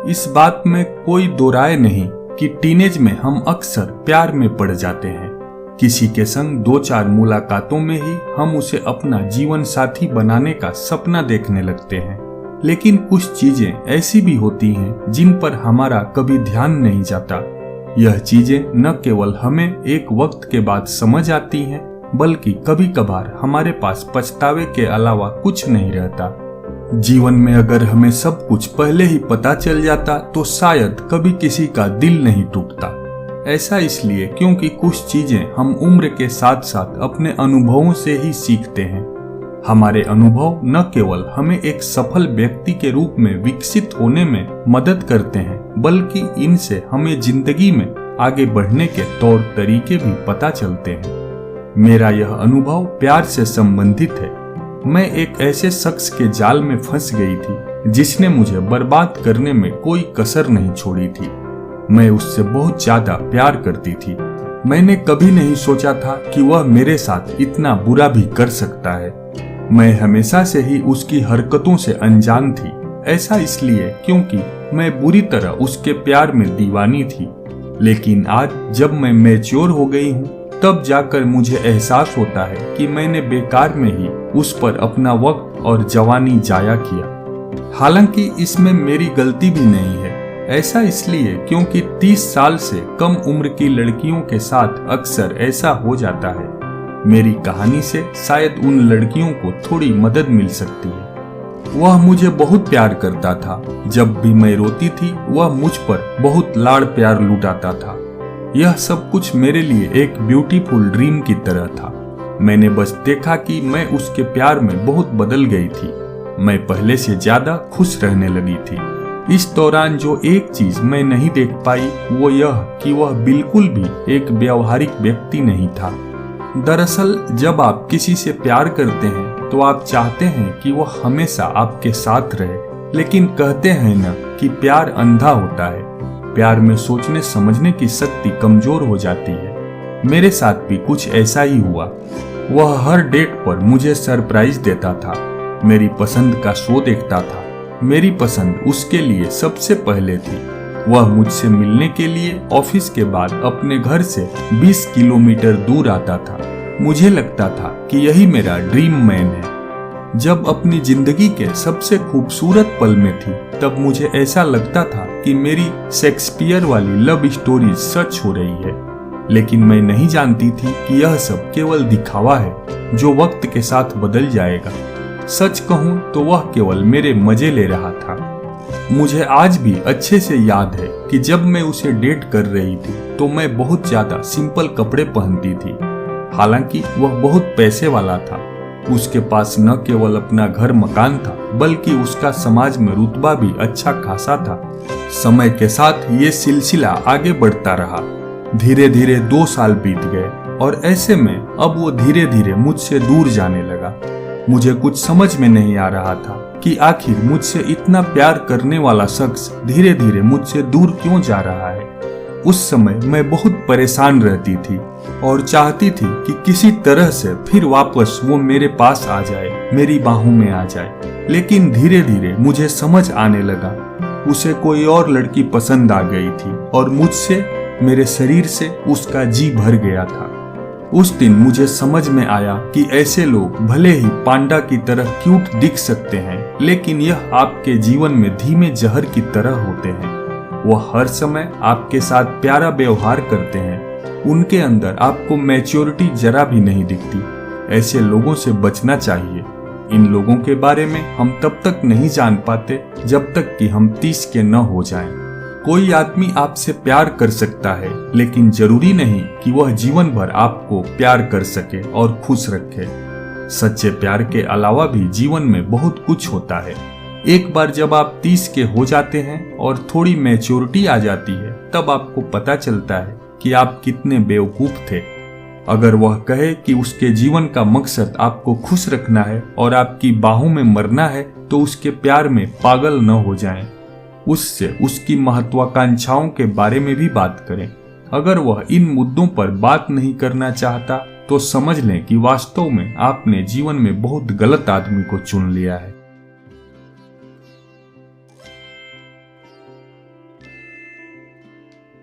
इस बात में कोई दो राय नहीं कि टीनेज में हम अक्सर प्यार में पड़ जाते हैं। किसी के संग 2-4 मुलाकातों में ही हम उसे अपना जीवन साथी बनाने का सपना देखने लगते हैं। लेकिन कुछ चीजें ऐसी भी होती हैं जिन पर हमारा कभी ध्यान नहीं जाता। यह चीजें न केवल हमें एक वक्त के बाद समझ आती हैं, बल्कि कभी कभार हमारे पास पछतावे के अलावा कुछ नहीं रहता। जीवन में अगर हमें सब कुछ पहले ही पता चल जाता तो शायद कभी किसी का दिल नहीं टूटता। ऐसा इसलिए क्योंकि कुछ चीजें हम उम्र के साथ साथ अपने अनुभवों से ही सीखते हैं। हमारे अनुभव न केवल हमें एक सफल व्यक्ति के रूप में विकसित होने में मदद करते हैं, बल्कि इनसे हमें जिंदगी में आगे बढ़ने के तौर तरीके भी पता चलते हैं। मेरा यह अनुभव प्यार से संबंधित है। मैं एक ऐसे शख्स के जाल में फंस गई थी जिसने मुझे बर्बाद करने में कोई कसर नहीं छोड़ी थी। मैं उससे बहुत ज्यादा प्यार करती थी। मैंने कभी नहीं सोचा था कि वह मेरे साथ इतना बुरा भी कर सकता है। मैं हमेशा से ही उसकी हरकतों से अनजान थी। ऐसा इसलिए क्योंकि मैं बुरी तरह उसके प्यार में दीवानी थी। लेकिन आज जब मैं मैच्योर हो गई हूँ, तब जाकर मुझे एहसास होता है कि मैंने बेकार में ही उस पर अपना वक्त और जवानी जाया किया। हालांकि इसमें मेरी गलती भी नहीं है। ऐसा इसलिए क्योंकि 30 साल से कम उम्र की लड़कियों के साथ अक्सर ऐसा हो जाता है। मेरी कहानी से शायद उन लड़कियों को थोड़ी मदद मिल सकती है। वह मुझे बहुत प्यार करता था। जब भी मैं रोती थी, वह मुझ पर बहुत लाड़ प्यार लुटाता था। यह सब कुछ मेरे लिए एक ब्यूटीफुल ड्रीम की तरह था। मैंने बस देखा कि मैं उसके प्यार में बहुत बदल गई थी। मैं पहले से ज्यादा खुश रहने लगी थी। इस दौरान जो एक चीज मैं नहीं देख पाई वो यह कि वह बिल्कुल भी एक व्यावहारिक व्यक्ति नहीं था। दरअसल जब आप किसी से प्यार करते हैं तो आप चाहते हैं कि वह हमेशा आपके साथ रहे, लेकिन कहते हैं न कि प्यार अंधा होता है। प्यार में सोचने समझने की शक्ति कमजोर हो जाती है। मेरे साथ भी कुछ ऐसा ही हुआ। वह हर डेट पर मुझे सरप्राइज देता था, मेरी पसंद का शो देखता था। मेरी पसंद उसके लिए सबसे पहले थी। वह मुझसे मिलने के लिए ऑफिस के बाद अपने घर से 20 किलोमीटर दूर आता था। मुझे लगता था कि यही मेरा ड्रीम मैन है। जब अपनी जिंदगी के सबसे खूबसूरत पल में थी, तब मुझे ऐसा लगता था कि मेरी शेक्सपियर वाली लव स्टोरी सच हो रही है। लेकिन मैं नहीं जानती थी कि यह सब केवल दिखावा है जो वक्त के साथ बदल जाएगा। सच कहूं तो वह केवल मेरे मजे ले रहा था। मुझे आज भी अच्छे से याद है कि जब मैं उसे डेट कर रही थी तो मैं बहुत ज्यादा सिंपल कपड़े पहनती थी। हालांकि वह बहुत पैसे वाला था। उसके पास न केवल अपना घर मकान था, बल्कि उसका समाज में रुतबा भी अच्छा खासा था। समय के साथ ये सिलसिला आगे बढ़ता रहा। धीरे धीरे 2 साल बीत गए और ऐसे में अब वो धीरे धीरे मुझसे दूर जाने लगा। मुझे कुछ समझ में नहीं आ रहा था कि आखिर मुझसे इतना प्यार करने वाला शख्स धीरे धीरे मुझसे दूर क्यों जा रहा है। उस समय मैं बहुत परेशान रहती थी और चाहती थी कि किसी तरह से फिर वापस वो मेरे पास आ जाए, मेरी बाहों में आ जाए। लेकिन धीरे धीरे मुझे समझ आने लगा, उसे कोई और लड़की पसंद आ गई थी और मुझसे, मेरे शरीर से उसका जी भर गया था। उस दिन मुझे समझ में आया कि ऐसे लोग भले ही पांडा की तरह क्यूट दिख सकते हैं, लेकिन यह आपके जीवन में धीमे जहर की तरह होते हैं। वह हर समय आपके साथ प्यारा व्यवहार करते हैं। उनके अंदर आपको मैच्योरिटी जरा भी नहीं दिखती। ऐसे लोगों से बचना चाहिए। इन लोगों के बारे में हम तब तक नहीं जान पाते जब तक कि हम 30 के न हो जाएं। कोई आदमी आपसे प्यार कर सकता है, लेकिन जरूरी नहीं कि वह जीवन भर आपको प्यार कर सके और खुश रखे। सच्चे प्यार के अलावा भी जीवन में बहुत कुछ होता है। एक बार जब आप 30 के हो जाते हैं और थोड़ी मैच्योरिटी आ जाती है, तब आपको पता चलता है कि आप कितने बेवकूफ थे। अगर वह कहे कि उसके जीवन का मकसद आपको खुश रखना है और आपकी बाहों में मरना है, तो उसके प्यार में पागल न हो जाएं। उससे उसकी महत्वाकांक्षाओं के बारे में भी बात करें। अगर वह इन मुद्दों पर बात नहीं करना चाहता, तो समझ लें कि वास्तव में आपने जीवन में बहुत गलत आदमी को चुन लिया है।